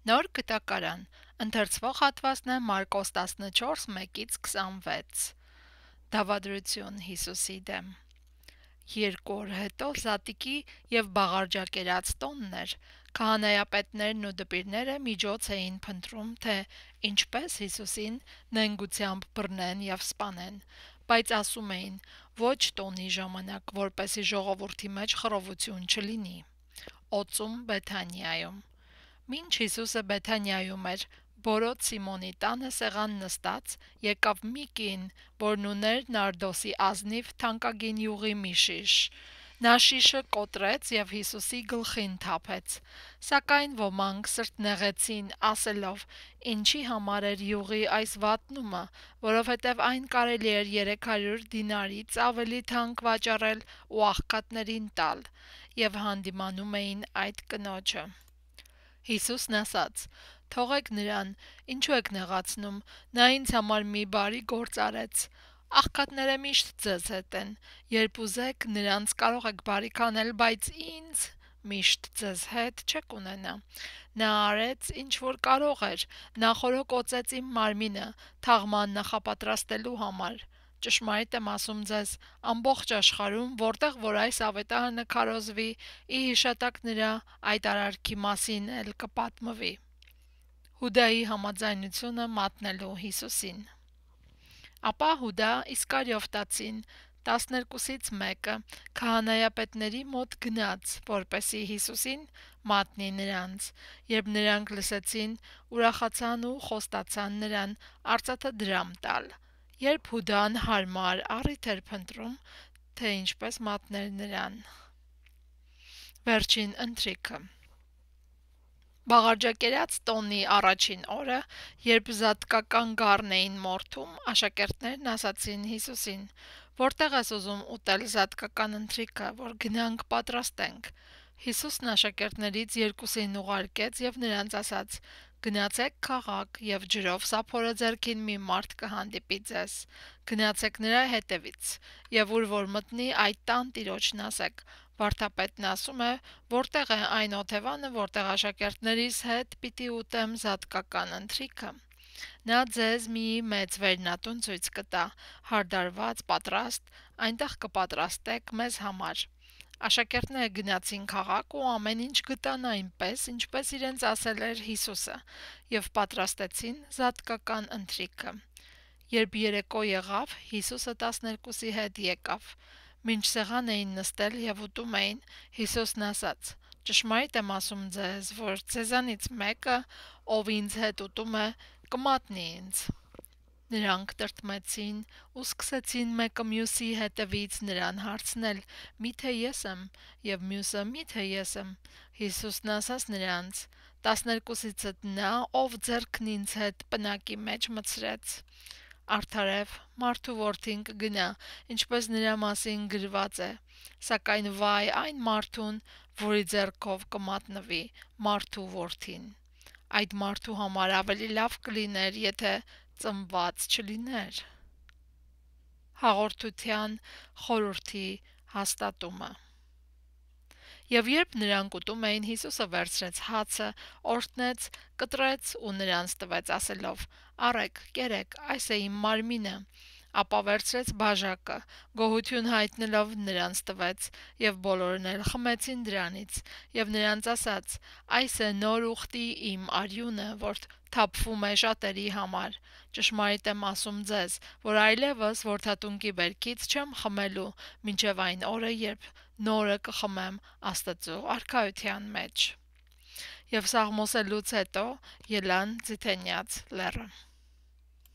Նոր գտակարան, ընթերցվող հատվածն է Մարկոս 14:1-26, դավադրություն Հիսուսի դեմ։ 2 օր հետո Զատիկի և բաղարջակերած տոնն էր, քահանայապետներն ու դպիրները միջոց էին փնտրում, թե ինչպես Հիսուսին նենգությամբ բռնեն և սպանեն, բայց ասում էին ոչ տոնի ժամանակ, որպեսզի ժողովրդի մեջ խռովություն չլինի։ Օծում Բեթանիայում։ Մինչ Հիսուսը Բեթանիայում էր, Բորոտ Սիմոնի տանը սեղան նստած, եկավ մի կին, որն ուներ նարդոսի ազնիվ թանկագին յուղի մի շիշ։ Նա շիշը կոտրեց և Հիսուսի գլխին թափեց, սակայն ոմանք սրտնեղեցին, ասելով. «Ինչի համար էր յուղի այս վատնումը, որովհետև այն կարելի էր 300 դինարից ավելի թանկ վաճառել ու աղքատներին տալ», և հանդիմանում էին այդ կնոջը։ Հիսուսն ասաց. «Թողեք նրան, ինչու եք նեղացնում, նա ինձ համար մի բարի գործ արեց։ Աղքատները միշտ ձեզ հետ են, երբ ուզեք նրանց կարող եք բարիք անել, բայց ինձ միշտ ձեզ հետ չեք ունենա։ Նա արեց, ինչ որ կարող էր, նախօրոքոցեց իմ մարմինը թաղման նախապատրաստելու համար։ Ճշմարիտ եմ ասում ձեզ, ամբողջ աշխարհում, որտեղ որ այս ավետարանը քարոզվի, ի հիշատակ նրա այդ արարքի մասին էլ կպատմվի»։ Հուդայի համաձայնությունը մատնելու Հիսուսին։ Ապա Հուդա Իսկարիովտացին, 12-ից մեկը, քահանայապետների մոտ գնաց, որպեսզի Հիսուսին մատնի նրանց։ Երբ նրանք լսեցին, ուրախացան ու խոստացան նրան արծաթե դրամ տալ։ Երբ Հուդան հարմար առիթ էր փնտրում, թե ինչպես մատներ նրան։ Վերջին ընթրիքը։ Բաղարջակերած տոնի առաջին օրը, երբ զատկական գառն էին մորթում, աշակերտներն ասացին Հիսուսին. «Որտե՞ղ ես ուզում ուտել զատկական ընթրիքը, որ գնանք պատրաստենք»։ Հիսուսն աշակերտներից երկուսին ուղարկեց և նրանց ասաց. «Գնացեք քաղաք և ջրով սափորը ձեռքին մի մարդ կհանդիպի ձեզ, գնացեք նրա հետևից, և ուր որ մտնի, այդ տան տիրոջն ասեք. վարդապետն ասում է, որտեղ է այն օթևանը, որտեղ աշակերտներիս հետ պիտի ուտեմ զատկական ընթրիքը։ Նա ձեզ մի մեծ վերնատուն ցույց կտա, հարդարված, պատրաստ, այնտեղ կպատրաստեք մեզ համար»։ Աշակերտները գնացին քաղաք ու ամեն ինչ գտան այնպես, ինչպես իրենց ասել էր Հիսուսը, և պատրաստեցին զատկական ընթրիքը։ Երբ երեկո եղավ, Հիսուսը 12-ի հետ եկավ։ Մինչ սեղան էին նստել և ուտում էին, Հիսուսն ասաց. «Ճշմարիտ եմ ասում ձեզ, որ ձեզանից մեկը, ով ինձ հետ ուտում է, կմատնի ինձ»։ Նրանք տրտմեցին ու սկսեցին մեկը մյուսի հետևից նրան հարցնել. «Միթե ես եմ», և մյուսը. «Միթե ես եմ»։ Հիսուսն ասաց նրանց. «12-իցդ նա, ով ձեռքն ինձ հետ պնակի մեջ մտցրեց։ Արդարև մարդու որդին կգնա, ինչպես նրա մասին գրված է, սակայն վայ այն մարդուն, որի ձեռքով կմատնվի մարդու որդին։ Այդ մարդու համար ավելի լավ կլիներ, եթե ծնված չլիներ»։ Հաղորդության խորհրդի հաստատումը։ Եվ երբ նրանք ուտում էին, Հիսուսը վերցրեց հացը, օրհնեց, կտրեց ու նրանց տվեց, ասելով. «Առեք, կերեք, այս է իմ մարմինը»։ Ապա վերցրեց բաժակը, գոհություն հայտնելով նրանց տվեց, և բոլորն էլ խմեցին դրանից, և նրանց ասաց. «Այս է նոր ուխտի իմ արյունը, որ թափվում է շատերի համար։ Ճշմարիտ եմ ասում ձեզ, որ այլևս որդատունկի բերքից չեմ խմելու, մինչև այն օրը, երբ նորը կխմեմ Աստծու արքայության մեջ»։ Եվ սաղմոսելուց հետո ելան Ձիթենյաց լեռը։